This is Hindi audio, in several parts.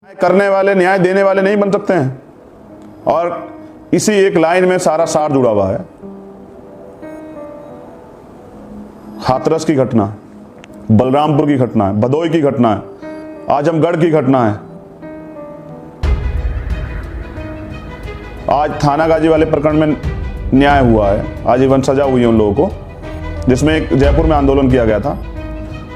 करने वाले न्याय देने वाले नहीं बन सकते हैं। और इसी एक लाइन में सारा सार जुड़ा हुआ है। हाथरस की घटना, बलरामपुर की घटना है, भदोई की घटना है, आजमगढ़ की घटना है, आज थाना गाजी वाले प्रकरण में न्याय हुआ है, आजीवन सजा हुई है उन लोगों को, जिसमें एक जयपुर में आंदोलन किया गया था।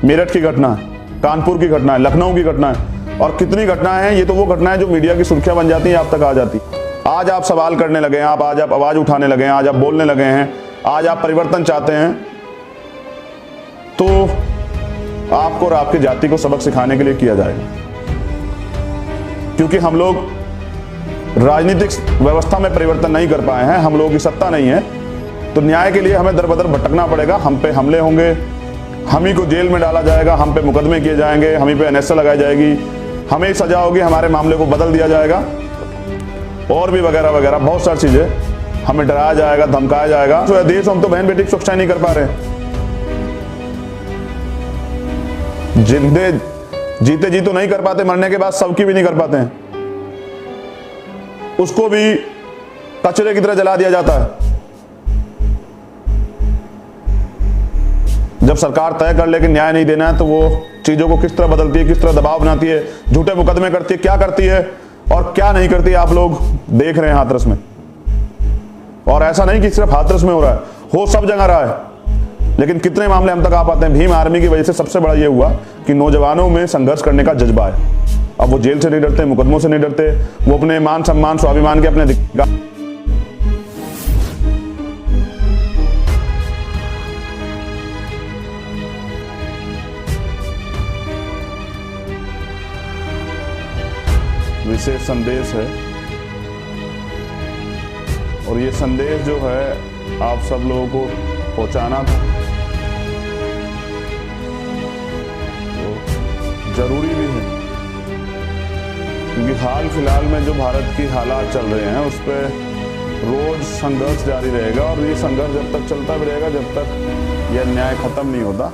मेरठ की घटना है, कानपुर की घटना है, लखनऊ की घटना है, और कितनी घटनाएं हैं। ये तो वो घटनाएं जो मीडिया की सुर्खियां बन जाती हैं, आप तक आ जाती। आज आप सवाल करने लगे हैं, आज आप आवाज उठाने लगे हैं, आज आप बोलने लगे हैं, आज आप परिवर्तन चाहते हैं, तो आपको और आपकी जाति को सबक सिखाने के लिए किया जाएगा। क्योंकि हम लोग राजनीतिक व्यवस्था में परिवर्तन नहीं कर पाए हैं, हम लोगों की सत्ता नहीं है, तो न्याय के लिए हमें दर बदर भटकना पड़ेगा। हम पे हमले होंगे, हम ही को जेल में डाला जाएगा, हम पे मुकदमे किए जाएंगे, हम ही पे एनएसए लगाई जाएगी, हमें ही सजा होगी, हमारे मामले को बदल दिया जाएगा, और भी वगैरह वगैरह बहुत सारी चीजें, हमें डराया जाएगा, धमकाया जाएगा। तो देश हम तो बहन बेटी की सुरक्षा नहीं कर पा रहे। जिंदे जीते जी तो नहीं कर पाते, मरने के बाद सबकी भी नहीं कर पाते हैं, उसको भी कचरे की तरह जला दिया जाता है। जब सरकार तय कर ले कि न्याय नहीं देना है, तो वो चीजों को किस तरह बदलती है, किस तरह दबाव बनाती है, झूठे मुकदमे करती है, क्या करती है और क्या नहीं करती है, आप लोग देख रहे हैं हाथरस में। और ऐसा नहीं कि सिर्फ हाथरस में हो रहा है, हो सब जगह रहा है, लेकिन कितने मामले हम तक आ पाते हैं। भीम आर्मी की वजह से सबसे बड़ा ये हुआ कि नौजवानों में संघर्ष करने का जज्बा है। अब वो जेल से नहीं डरते, मुकदमों से नहीं डरते, वो अपने मान सम्मान स्वाभिमान के अपने अधिकार विशेष संदेश है। और ये संदेश जो है आप सब लोगों को पहुंचाना था, तो जरूरी भी है, क्योंकि हाल फिलहाल में जो भारत की हालात चल रहे हैं उस पर रोज संघर्ष जारी रहेगा, और ये संघर्ष जब तक चलता भी रहेगा, जब तक यह अन्याय खत्म नहीं होता।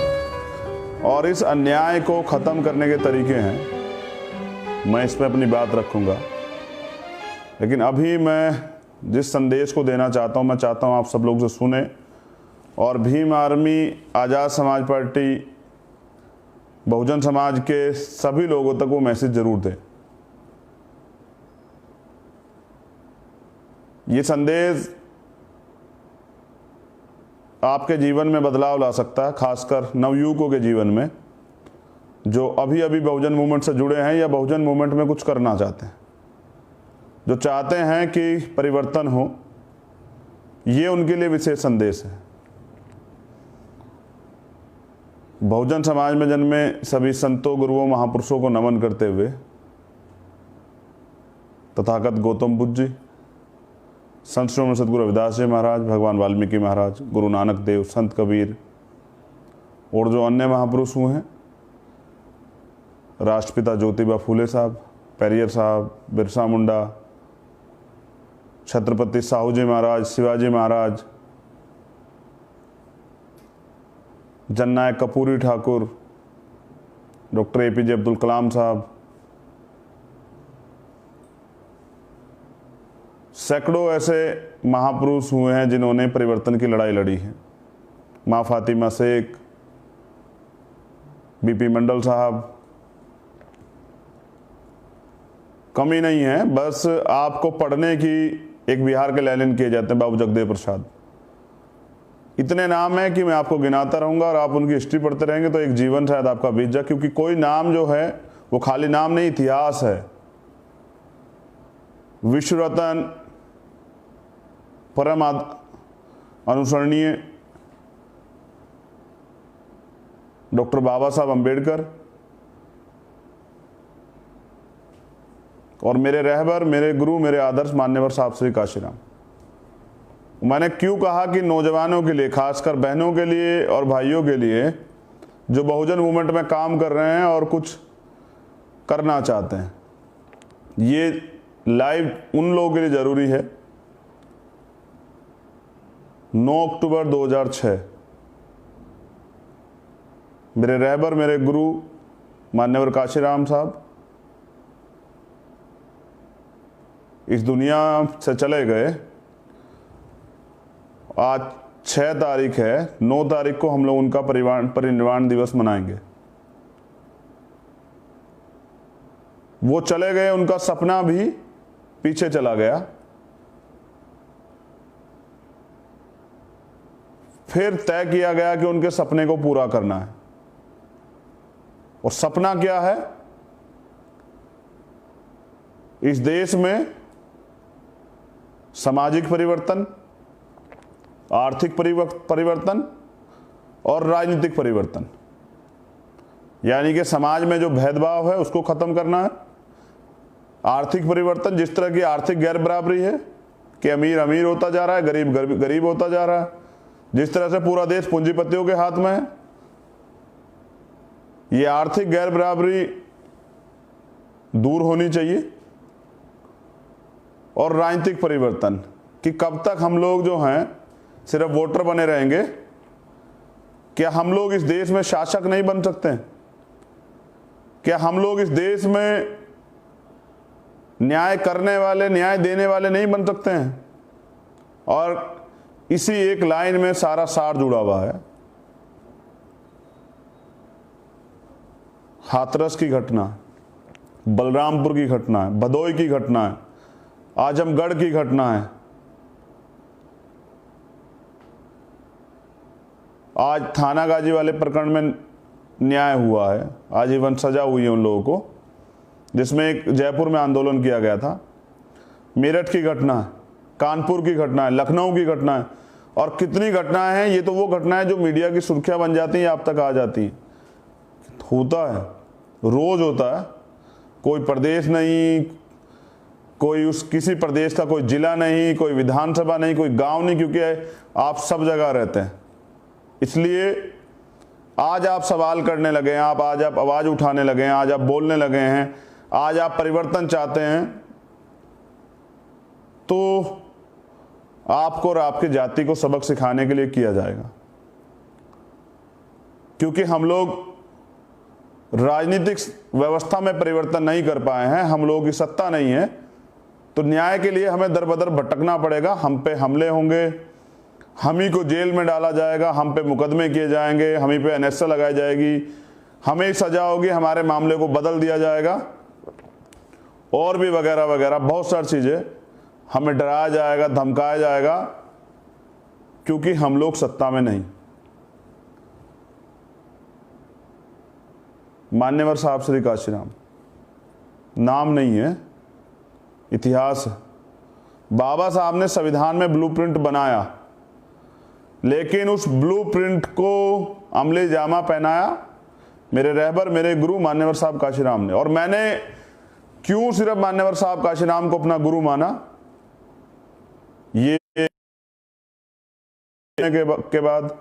और इस अन्याय को खत्म करने के तरीके हैं, मैं इस पर अपनी बात रखूंगा। लेकिन अभी मैं जिस संदेश को देना चाहता हूं, मैं चाहता हूं आप सब लोग से सुने, और भीम आर्मी, आज़ाद समाज पार्टी, बहुजन समाज के सभी लोगों तक वो मैसेज जरूर दें। ये संदेश आपके जीवन में बदलाव ला सकता है, खासकर नवयुवकों के जीवन में, जो अभी अभी बहुजन मूवमेंट से जुड़े हैं या बहुजन मूवमेंट में कुछ करना चाहते हैं, जो चाहते हैं कि परिवर्तन हो। ये उनके लिए विशेष संदेश है। बहुजन समाज में जन्मे सभी संतों, गुरुओं, महापुरुषों को नमन करते हुए तथागत गौतम बुद्ध जी, संत श्री सद्गुरु रविदास जी महाराज, भगवान वाल्मीकि महाराज, गुरु नानक देव, संत कबीर और जो अन्य महापुरुष हुए हैं, राष्ट्रपिता ज्योतिबा फूले साहब, पेरियर साहब, बिरसा मुंडा, छत्रपति साहू जी महाराज, शिवाजी महाराज, जननायक कपूरी ठाकुर, डॉक्टर एपीजे अब्दुल कलाम साहब, सैकड़ों ऐसे महापुरुष हुए हैं जिन्होंने परिवर्तन की लड़ाई लड़ी है। माँ फातिमा शेख, बीपी मंडल साहब, कमी नहीं है, बस आपको पढ़ने की। एक बिहार के लैलिन किए जाते हैं, बाबू जगदेव प्रसाद। इतने नाम हैं कि मैं आपको गिनाता रहूंगा, और आप उनकी हिस्ट्री पढ़ते रहेंगे तो एक जीवन शायद आपका बीत जाए, क्योंकि कोई नाम जो है वो खाली नाम नहीं, इतिहास है। विश्व रत्न, परम अनुसरणीय डॉक्टर बाबा साहब अम्बेडकर, और मेरे रहबर, मेरे गुरु, मेरे आदर्श मान्यवर साहब श्री काशीराम। मैंने क्यों कहा कि नौजवानों के लिए, खासकर बहनों के लिए और भाइयों के लिए जो बहुजन मूवमेंट में काम कर रहे हैं और कुछ करना चाहते हैं, ये लाइव उन लोगों के लिए जरूरी है। 9 अक्टूबर 2006 मेरे रहबर, मेरे गुरु मान्यवर काशीराम साहब इस दुनिया से चले गए। आज 6 तारीख है, 9 तारीख को हम लोग उनका परिनिर्वाण दिवस मनाएंगे। वो चले गए, उनका सपना भी पीछे चला गया। फिर तय किया गया कि उनके सपने को पूरा करना है। और सपना क्या है? इस देश में सामाजिक परिवर्तन, आर्थिक परिवर्तन और राजनीतिक परिवर्तन, यानी कि समाज में जो भेदभाव है उसको खत्म करना है। आर्थिक परिवर्तन, जिस तरह की आर्थिक गैर बराबरी है कि अमीर अमीर होता जा रहा है, गरीब गरीब होता जा रहा है, जिस तरह से पूरा देश पूंजीपतियों के हाथ में है, ये आर्थिक गैर बराबरी दूर होनी चाहिए। और राजनीतिक परिवर्तन कि कब तक हम लोग जो हैं सिर्फ वोटर बने रहेंगे? क्या हम लोग इस देश में शासक नहीं बन सकते हैं? क्या हम लोग इस देश में न्याय करने वाले, न्याय देने वाले नहीं बन सकते हैं? और इसी एक लाइन में सारा सार जुड़ा हुआ है। हाथरस की घटना, बलरामपुर की घटना है, भदोई की घटना है, आजमगढ़ की घटना है, आज थाना गाजी वाले प्रकरण में न्याय हुआ है, आजीवन सजा हुई है उन लोगों को, जिसमें एक जयपुर में आंदोलन किया गया था। मेरठ की घटना है, कानपुर की घटना है, लखनऊ की घटना है, और कितनी घटनाएं हैं। ये तो वो घटनाएं जो मीडिया की सुर्खियां बन जाती हैं, आप तक आ जाती हैं। होता है, रोज होता है। कोई प्रदेश नहीं, कोई किसी प्रदेश का कोई जिला नहीं, कोई विधानसभा नहीं, कोई गांव नहीं, क्योंकि आप सब जगह रहते हैं। इसलिए आज आप सवाल करने लगे हैं, आज आप आवाज उठाने लगे हैं, आज आप बोलने लगे हैं, आज आप परिवर्तन चाहते हैं, तो आपको और आपकी जाति को सबक सिखाने के लिए किया जाएगा। क्योंकि हम लोग राजनीतिक व्यवस्था में परिवर्तन नहीं कर पाए हैं, हम लोगों की सत्ता नहीं है, तो न्याय के लिए हमें दर बदर भटकना पड़ेगा। हम पे हमले होंगे, हम ही को जेल में डाला जाएगा, हम पे मुकदमे किए जाएंगे, हम ही पे एनएसए लगाई जाएगी, हमें ही सजा होगी, हमारे मामले को बदल दिया जाएगा, और भी वगैरह वगैरह बहुत सारी चीजें, हमें डराया जाएगा, धमकाया जाएगा, क्योंकि हम लोग सत्ता में नहीं। मान्यवर साहब श्री काशीराम नाम नहीं है, इतिहास है। बाबा साहब ने संविधान में ब्लूप्रिंट बनाया, लेकिन उस ब्लूप्रिंट को अमली जामा पहनाया मेरे रहबर, मेरे गुरु मान्यवर साहब काशीराम ने। और मैंने क्यों सिर्फ मान्यवर साहब काशीराम को अपना गुरु माना? ये के बाद,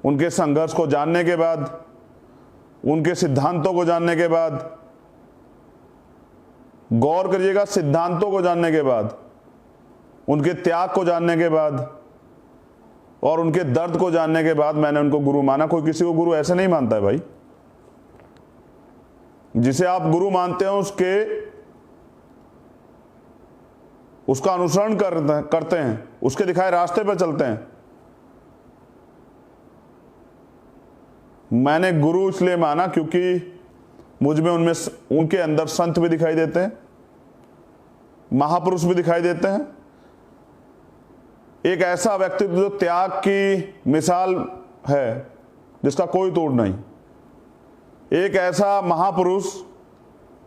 उनके संघर्ष को जानने के बाद, उनके सिद्धांतों को जानने के बाद, गौर करिएगा, सिद्धांतों को जानने के बाद, उनके त्याग को जानने के बाद और उनके दर्द को जानने के बाद मैंने उनको गुरु माना। कोई किसी को गुरु ऐसे नहीं मानता है भाई। जिसे आप गुरु मानते हो उसका अनुसरण करते हैं, उसके दिखाए रास्ते पर चलते हैं। मैंने गुरु इसलिए माना क्योंकि मुझ में उनके अंदर संत भी दिखाई देते हैं, महापुरुष भी दिखाई देते हैं। एक ऐसा व्यक्तित्व जो त्याग की मिसाल है, जिसका कोई तोड़ नहीं। एक ऐसा महापुरुष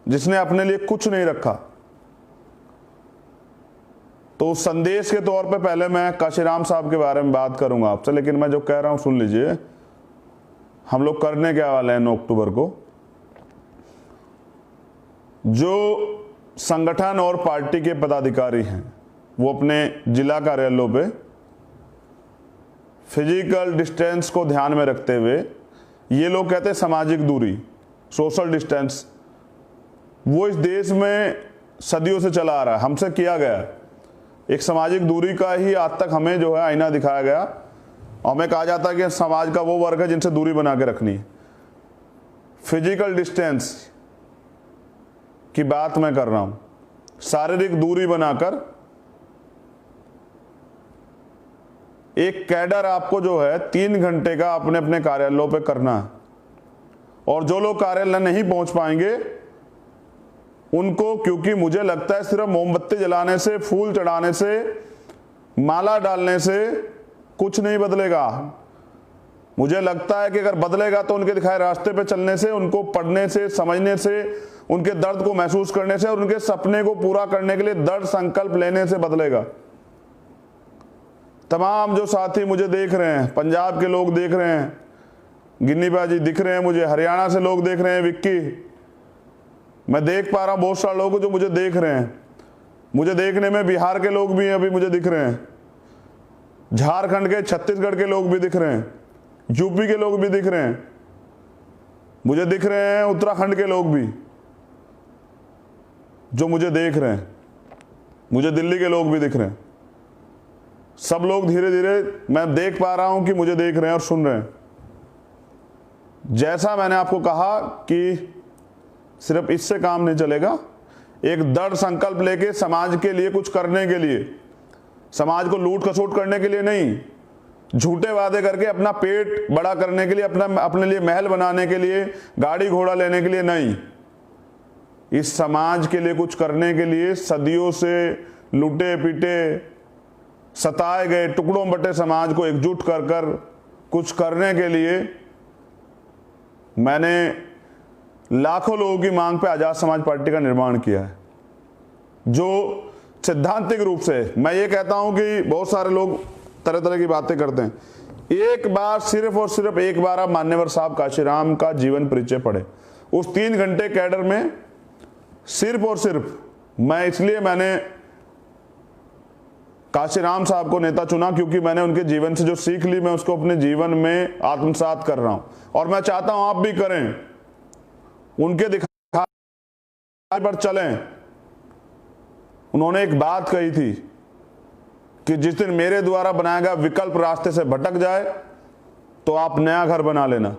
जिसने अपने लिए कुछ नहीं रखा। तो उस संदेश के तौर पे पहले मैं काशीराम साहब के बारे में बात करूंगा आपसे, लेकिन मैं जो कह रहा हूं सुन लीजिए। हम लोग करने क्या वाले हैं 9 अक्टूबर को, जो संगठन और पार्टी के पदाधिकारी हैं वो अपने जिला कार्यालयों पे फिजिकल डिस्टेंस को ध्यान में रखते हुए, ये लोग कहते हैं सामाजिक दूरी, सोशल डिस्टेंस, वो इस देश में सदियों से चला आ रहा है, हमसे किया गया है। एक सामाजिक दूरी का ही आज तक हमें जो है आईना दिखाया गया। हमें कहा जाता है कि समाज का वो वर्ग है जिनसे दूरी बना के रखनी है। फिजिकल डिस्टेंस की बात मैं कर रहा हूं। शारीरिक दूरी बनाकर एक कैडर आपको जो है 3 घंटे का अपने अपने कार्यालयों पे करना है, और जो लोग कार्यालय नहीं पहुंच पाएंगे उनको, क्योंकि मुझे लगता है सिर्फ मोमबत्ती जलाने से, फूल चढ़ाने से, माला डालने से कुछ नहीं बदलेगा। मुझे लगता है कि अगर बदलेगा तो उनके दिखाए रास्ते पे चलने से, उनको पढ़ने से, समझने से, उनके दर्द को महसूस करने से और उनके सपने को पूरा करने के लिए दृढ़ संकल्प लेने से बदलेगा। तमाम जो साथी मुझे देख रहे हैं, पंजाब के लोग देख रहे हैं, गिन्नी बाजी दिख रहे हैं मुझे, हरियाणा से लोग देख रहे हैं, विक्की, मैं देख पा रहा हूं बहुत सारे लोग जो मुझे देख रहे हैं। मुझे देखने में बिहार के लोग भी अभी मुझे दिख रहे हैं, झारखंड के, छत्तीसगढ़ के लोग भी दिख रहे हैं, यूपी के लोग भी दिख रहे हैं, मुझे दिख रहे हैं उत्तराखंड के लोग भी जो मुझे देख रहे हैं, मुझे दिल्ली के लोग भी दिख रहे हैं। सब लोग धीरे धीरे मैं देख पा रहा हूं कि मुझे देख रहे हैं और सुन रहे हैं। जैसा मैंने आपको कहा कि सिर्फ इससे काम नहीं चलेगा, एक दृढ़ संकल्प लेके समाज के लिए कुछ करने के लिए, समाज को लूट खसोट करने के लिए नहीं, झूठे वादे करके अपना पेट बड़ा करने के लिए, अपने लिए महल बनाने के लिए, गाड़ी घोड़ा लेने के लिए नहीं, इस समाज के लिए कुछ करने के लिए, सदियों से लूटे पीटे सताए गए टुकड़ों बटे समाज को एकजुट कर कर कुछ करने के लिए मैंने लाखों लोगों की मांग पे आजाद समाज पार्टी का निर्माण किया है, जो सिद्धांतिक रूप से, मैं ये कहता हूं कि बहुत सारे लोग तरह तरह की बातें करते हैं, एक बार, सिर्फ और सिर्फ एक बार आप मान्यवर साहब काशीराम का जीवन परिचय पढ़े। उस 3 घंटे कैडर में सिर्फ और सिर्फ मैंने काशीराम साहब को नेता चुना, क्योंकि मैंने उनके जीवन से जो सीख ली मैं उसको अपने जीवन में आत्मसात कर रहा हूं, और मैं चाहता हूं आप भी करें, उनके दिखा पर चलें। उन्होंने एक बात कही थी कि जिस दिन मेरे द्वारा बनाया गया विकल्प रास्ते से भटक जाए तो आप नया घर बना लेना।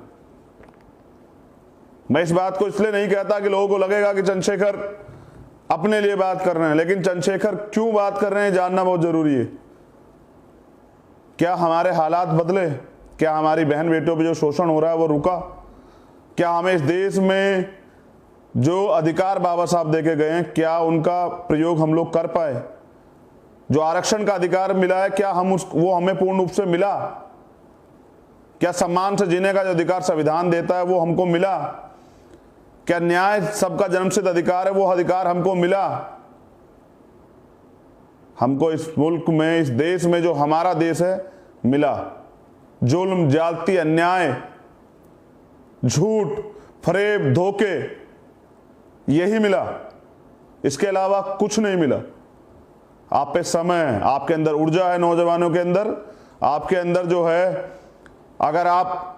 मैं इस बात को इसलिए नहीं कहता कि लोगों को लगेगा कि चंद्रशेखर अपने लिए बात कर रहे हैं, लेकिन चंद्रशेखर क्यों बात कर रहे हैं जानना बहुत जरूरी है। क्या हमारे हालात बदले? क्या हमारी बहन बेटियों पे जो शोषण हो रहा है वो रुका? क्या हमें इस देश में जो अधिकार बाबा साहब देके गए हैं, क्या उनका प्रयोग हम लोग कर पाए? जो आरक्षण का अधिकार मिला है, क्या वो हमें पूर्ण रूप से मिला? क्या सम्मान से जीने का जो अधिकार संविधान देता है वो हमको मिला? क्या न्याय सबका जन्मसिद्ध अधिकार है, वो अधिकार हमको मिला? हमको इस मुल्क में, इस देश में जो हमारा देश है मिला? जुल्म, ज्यादती, अन्याय, झूठ, फरेब, धोखे, यही मिला, इसके अलावा कुछ नहीं मिला। आप पे समय, आपके अंदर ऊर्जा है, नौजवानों के अंदर, आपके अंदर जो है, अगर आप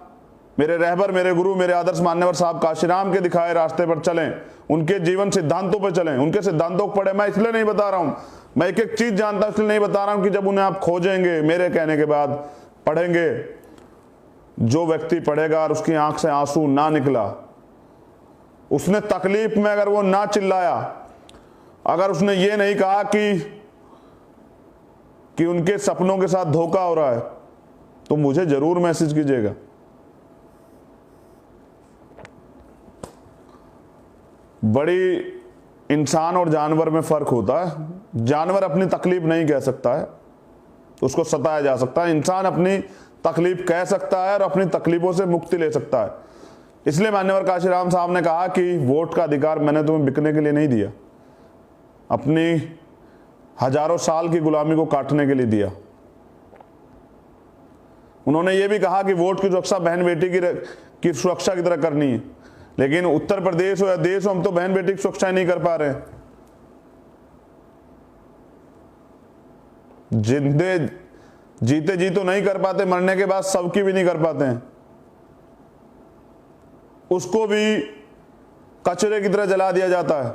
मेरे रहबर, मेरे गुरु, मेरे आदर्श मान्यवर साहब काशीराम के दिखाए रास्ते पर चलें, उनके जीवन सिद्धांतों पर चलें, उनके सिद्धांतों को पढ़े। मैं इसलिए नहीं बता रहा हूं, मैं एक एक चीज जानता हूं इसलिए नहीं बता रहा हूं कि जब उन्हें आप खोजेंगे, मेरे कहने के बाद पढ़ेंगे, जो व्यक्ति पढ़ेगा और उसकी आंख से आंसू ना निकला, उसने तकलीफ में अगर वो ना चिल्लाया, अगर उसने ये नहीं कहा कि उनके सपनों के साथ धोखा हो रहा है, तो मुझे जरूर मैसेज कीजिएगा। बड़ी इंसान और जानवर में फर्क होता है। जानवर अपनी तकलीफ नहीं कह सकता है, उसको सताया जा सकता है। इंसान अपनी तकलीफ कह सकता है और अपनी तकलीफों से मुक्ति ले सकता है। इसलिए मान्यवर काशीराम साहब ने कहा कि वोट का अधिकार मैंने तुम्हें बिकने के लिए नहीं दिया, अपनी हजारों साल की गुलामी को काटने के लिए दिया। उन्होंने ये भी कहा कि वोट की सुरक्षा बहन बेटी की सुरक्षा की तरह करनी है, लेकिन उत्तर प्रदेश हो या देश हो, हम तो बहन बेटी की सुरक्षा नहीं कर पा रहे। जिंदे जीते जी तो नहीं कर पाते, मरने के बाद सबकी भी नहीं कर पाते हैं, उसको भी कचरे की तरह जला दिया जाता है।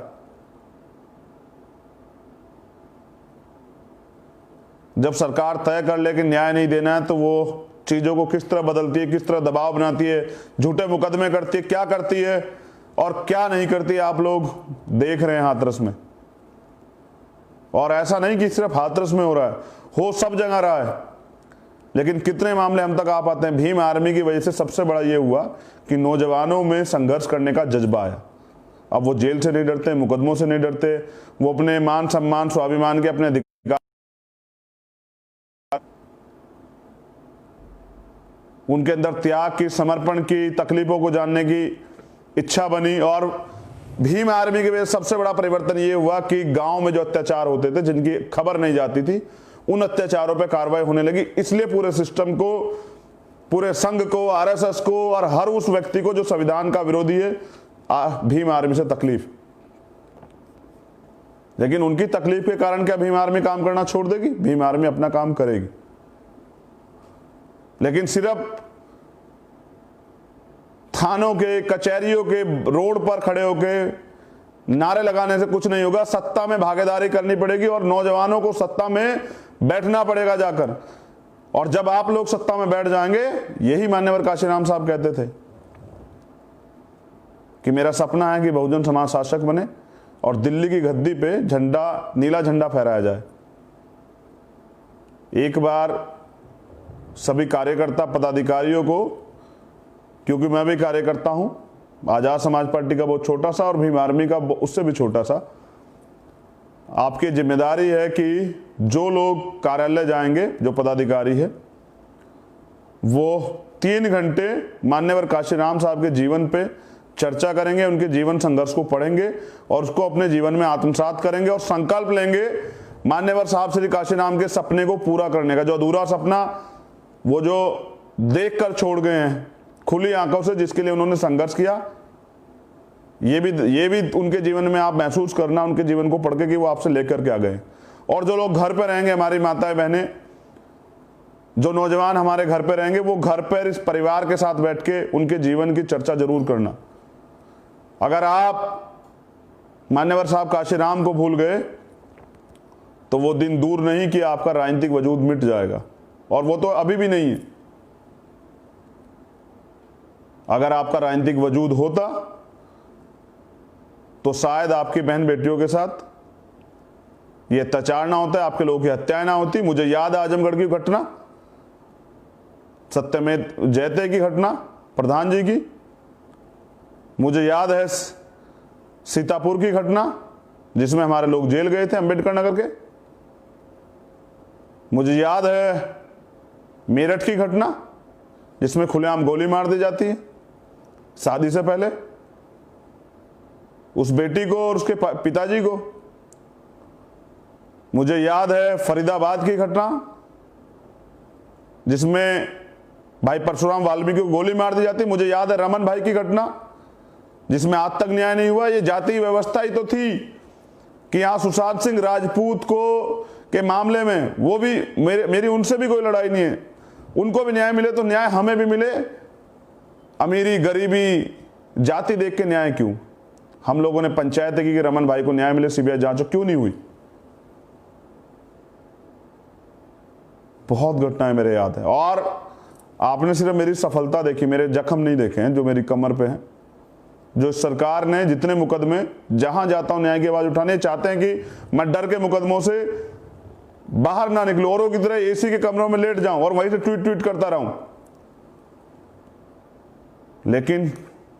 जब सरकार तय कर ले कि न्याय नहीं देना है, तो वो चीजों को किस तरह बदलती है, किस तरह दबाव बनाती है, झूठे मुकदमे करती है, क्या करती है, और क्या नहीं करती आप लोग देख रहे हैं हाथरस में। और ऐसा नहीं कि सिर्फ हाथरस में हो रहा है, हो सब जगह रहा है, लेकिन कितने मामले हम तक आ पाते हैं। भीम आर्मी की वजह से सबसे बड़ा ये हुआ कि नौजवानों में संघर्ष करने का जज्बा आया। अब वो जेल से नहीं डरते, मुकदमों से नहीं डरते, वो अपने मान सम्मान स्वाभिमान के अपने अधिकार, उनके अंदर त्याग की, समर्पण की, तकलीफों को जानने की इच्छा बनी। और भीम आर्मी की वजह से सबसे बड़ा परिवर्तन ये हुआ कि गांव में जो अत्याचार होते थे, जिनकी खबर नहीं जाती थी, उन अत्याचारों पर कार्रवाई होने लगी। इसलिए पूरे सिस्टम को, पूरे संघ को, आरएसएस को और हर उस व्यक्ति को जो संविधान का विरोधी है, भीम आर्मी से तकलीफ। लेकिन उनकी तकलीफ के कारण क्या भीम आर्मी काम करना छोड़ देगी? भीम आर्मी अपना काम करेगी। लेकिन सिर्फ थानों के, कचहरियों के रोड पर खड़े होके नारे लगाने से कुछ नहीं होगा। सत्ता में भागीदारी करनी पड़ेगी और नौजवानों को सत्ता में बैठना पड़ेगा जाकर। और जब आप लोग सत्ता में बैठ जाएंगे, यही मान्यवर काशीराम साहब कहते थे कि मेरा सपना है कि बहुजन समाज शासक बने और दिल्ली की गद्दी पे झंडा, नीला झंडा फहराया जाए। एक बार सभी कार्यकर्ता पदाधिकारियों को, क्योंकि मैं भी कार्यकर्ता हूं, आजाद समाज पार्टी का बहुत छोटा सा और भीम आर्मी का उससे भी छोटा सा, आपकी जिम्मेदारी है कि जो लोग कार्यालय जाएंगे, जो पदाधिकारी है, वो 3 घंटे मान्यवर काशीराम साहब के जीवन पे चर्चा करेंगे, उनके जीवन संघर्ष को पढ़ेंगे और उसको अपने जीवन में आत्मसात करेंगे और संकल्प लेंगे मान्यवर साहब श्री काशीराम के सपने को पूरा करने का। जो अधूरा सपना वो जो देख कर छोड़ गए हैं खुली आंखों से, जिसके लिए उन्होंने संघर्ष किया, ये भी उनके जीवन में आप महसूस करना, उनके जीवन को पढ़ के कि वो आपसे लेकर के आ गए। और जो लोग घर पर रहेंगे, हमारी माताएं बहनें, जो नौजवान हमारे घर पे रहेंगे, वो घर पर इस परिवार के साथ बैठ के उनके जीवन की चर्चा जरूर करना। अगर आप मान्यवर साहब काशीराम को भूल गए तो वो दिन दूर नहीं कि आपका राजनीतिक वजूद मिट जाएगा, और वो तो अभी भी नहीं है। अगर आपका राजनीतिक वजूद होता तो शायद आपकी बहन बेटियों के साथ ये अत्याचार ना होता, आपके लोगों की हत्याएं ना होती। मुझे याद है आजमगढ़ की घटना, सत्यमेव जयते की घटना प्रधान जी की, मुझे याद है सीतापुर की घटना जिसमें हमारे लोग जेल गए थे, अंबेडकर नगर के, मुझे याद है मेरठ की घटना जिसमें खुलेआम गोली मार दी जाती है शादी से पहले उस बेटी को और उसके पिताजी को। मुझे याद है फरीदाबाद की घटना जिसमें भाई परशुराम वाल्मीकि को गोली मार दी जाती। मुझे याद है रमन भाई की घटना जिसमें आज तक न्याय नहीं हुआ। ये जाति व्यवस्था ही तो थी कि यहां सुशांत सिंह राजपूत को के मामले में, वो भी मेरी उनसे भी कोई लड़ाई नहीं है, उनको भी न्याय मिले तो न्याय हमें भी मिले। अमीरी गरीबी जाति देख के न्याय क्यों? हम लोगों ने पंचायत की कि रमन भाई को न्याय मिले, सीबीआई जांच क्यों नहीं हुई? बहुत घटनाएं मेरे याद है। और आपने सिर्फ मेरी सफलता देखी, मेरे जख्म नहीं देखे हैं जो मेरी कमर पे हैं। जो सरकार ने जितने मुकदमे, जहां जाता हूं न्याय की आवाज उठाने, चाहते हैं कि मैं डर के मुकदमों से बाहर ना निकलूं, औरों की तरह एसी के कमरों में लेट जाऊं और वहीं से ट्वीट करता रहूं। लेकिन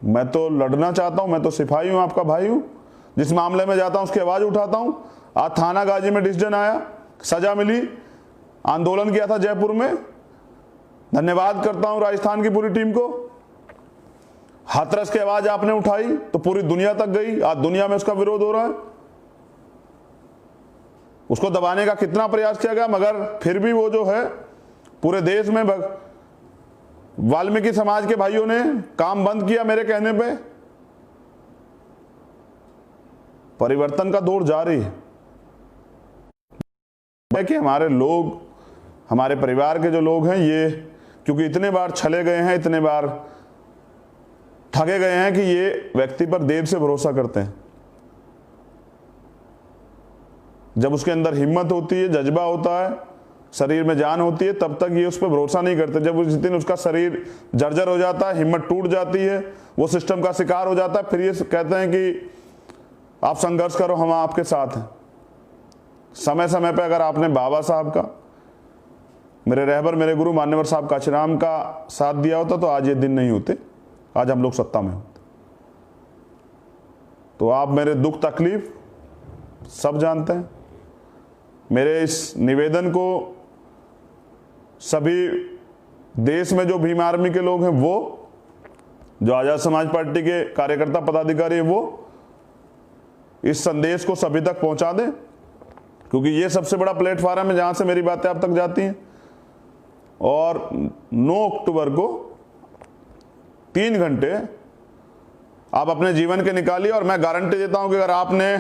मैं तो लड़ना चाहता हूं, मैं तो सिपाही हूं, आपका भाई हूं। जिस मामले में जाता हूं उसकी आवाज उठाता हूं। आज थाना गाजी में डिसीजन आया, सजा मिली, आंदोलन किया था जयपुर में, धन्यवाद करता हूं राजस्थान की पूरी टीम को। हाथरस की आवाज आपने उठाई तो पूरी दुनिया तक गई, आज दुनिया में उसका विरोध हो रहा है। उसको दबाने का कितना प्रयास किया गया, मगर फिर भी वो जो है पूरे देश में वाल्मीकि समाज के भाइयों ने काम बंद किया मेरे कहने पे। परिवर्तन का दौर जारी है कि हमारे लोग, हमारे परिवार के जो लोग हैं, ये क्योंकि इतने बार छले गए हैं, इतने बार ठगे गए हैं कि ये व्यक्ति पर देर से भरोसा करते हैं। जब उसके अंदर हिम्मत होती है, जज्बा होता है, शरीर में जान होती है, तब तक ये उस पर भरोसा नहीं करते। जब जिस दिन उसका शरीर जर्जर हो जाता है, हिम्मत टूट जाती है, वो सिस्टम का शिकार हो जाता है। फिर ये कहते हैं कि आप संघर्ष करो, हम आपके साथ हैं। समय समय पे अगर आपने बाबा साहब का, मेरे रहबर, मेरे गुरु मान्यवर साहब काशीराम का साथ दिया होता तो आज ये दिन नहीं होते, आज हम लोग सत्ता में होते। तो आप मेरे दुख तकलीफ सब जानते हैं। मेरे इस निवेदन को सभी देश में जो भीम आर्मी के लोग हैं, वो जो आजाद समाज पार्टी के कार्यकर्ता पदाधिकारी हैं, वो इस संदेश को सभी तक पहुंचा दें, क्योंकि ये सबसे बड़ा प्लेटफॉर्म है जहां से मेरी बातें आप तक जाती हैं। और 9 अक्टूबर को 3 घंटे आप अपने जीवन के निकालिए, और मैं गारंटी देता हूं कि अगर आपने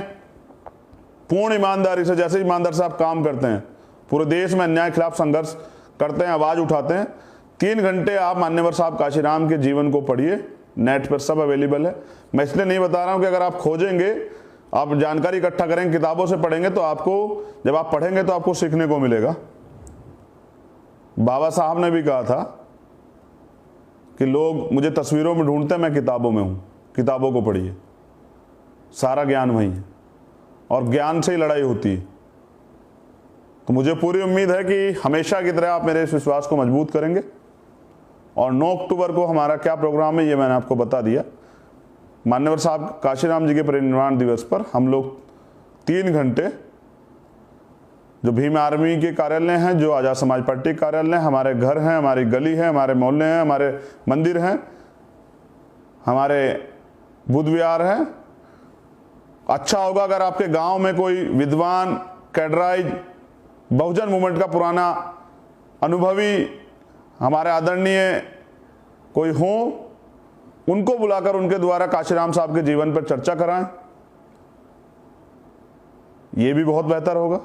पूर्ण ईमानदारी से, जैसे ईमानदार से आप काम करते हैं, पूरे देश में अन्याय के खिलाफ संघर्ष करते हैं, आवाज उठाते हैं, 3 घंटे आप मान्यवर साहब काशीराम के जीवन को पढ़िए। नेट पर सब अवेलेबल है। मैं इसलिए नहीं बता रहा हूं कि अगर आप खोजेंगे, आप जानकारी इकट्ठा करेंगे, किताबों से पढ़ेंगे, तो आपको, जब आप पढ़ेंगे तो आपको सीखने को मिलेगा। बाबा साहब ने भी कहा था कि लोग मुझे तस्वीरों में ढूंढते हैं, मैं किताबों में हूं। किताबों को पढ़िए, सारा ज्ञान वही है, और ज्ञान से ही लड़ाई होती है। तो मुझे पूरी उम्मीद है कि हमेशा की तरह आप मेरे इस विश्वास को मजबूत करेंगे। और 9 अक्टूबर को हमारा क्या प्रोग्राम है ये मैंने आपको बता दिया। मान्यवर साहब काशीराम जी के परिनिर्वाण दिवस पर हम लोग 3 घंटे जो भीम आर्मी के कार्यालय हैं, जो आजाद समाज पार्टी कार्यालय हैं, हमारे घर हैं, हमारी गली है, हमारे मोहल्ले हैं, हमारे मंदिर हैं, हमारे बुद्ध विहार हैं। अच्छा होगा अगर आपके गांव में कोई विद्वान, कैडराइज, बहुजन मूवमेंट का पुराना अनुभवी, हमारे आदरणीय कोई हो, उनको बुलाकर उनके द्वारा काशीराम साहब के जीवन पर चर्चा कराएं। यह भी बहुत बेहतर होगा।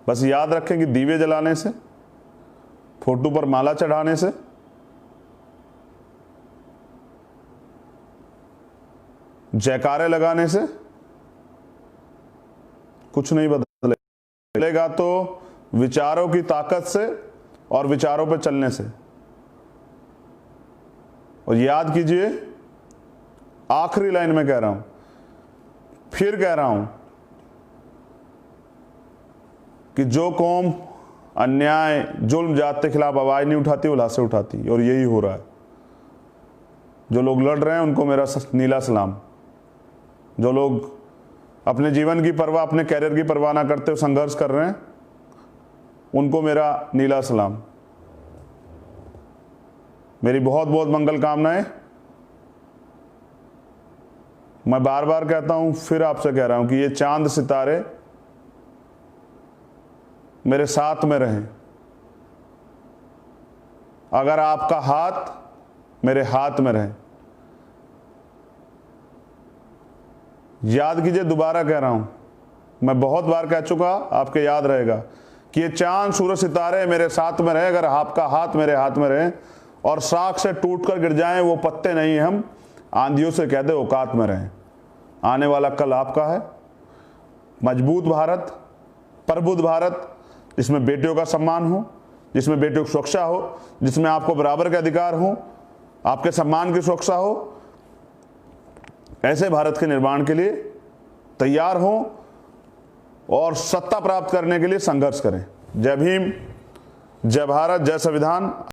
बस याद रखें कि दीवे जलाने से, फोटो पर माला चढ़ाने से, जयकारे लगाने से कुछ नहीं बदलेगा। तो विचारों की ताकत से और विचारों पर चलने से। और याद कीजिए, आखिरी लाइन में कह रहा हूं, फिर कह रहा हूं कि जो कौम अन्याय, जुल्म, जाति के खिलाफ आवाज नहीं उठाती, वो लाशें उठाती, और यही हो रहा है। जो लोग लड़ रहे हैं उनको मेरा नीला सलाम। जो लोग अपने जीवन की परवाह, अपने कैरियर की परवाह ना करते हुए संघर्ष कर रहे हैं, उनको मेरा नीला सलाम। मेरी बहुत बहुत मंगल कामनाएं। मैं बार बार कहता हूं, फिर आपसे कह रहा हूं कि ये चांद सितारे मेरे साथ में रहें। अगर आपका हाथ मेरे हाथ में रहे। याद कीजिए, दोबारा कह रहा हूं, मैं बहुत बार कह चुका, आपके याद रहेगा कि ये चांद, सूरज, सितारे मेरे साथ में रहे। अगर आपका हाथ मेरे हाथ में रहे और शाख से टूटकर गिर जाएं वो पत्ते नहीं, हम आंधियों से कहते औकात में रहें। आने वाला कल आपका है। मजबूत भारत, प्रबुद्ध भारत, जिसमें बेटियों का सम्मान हो, जिसमें बेटियों की सुरक्षा हो, जिसमें आपको बराबर के अधिकार हो, आपके सम्मान की सुरक्षा हो, ऐसे भारत के निर्माण के लिए तैयार हो और सत्ता प्राप्त करने के लिए संघर्ष करें। जय भीम, जय भारत, जय संविधान।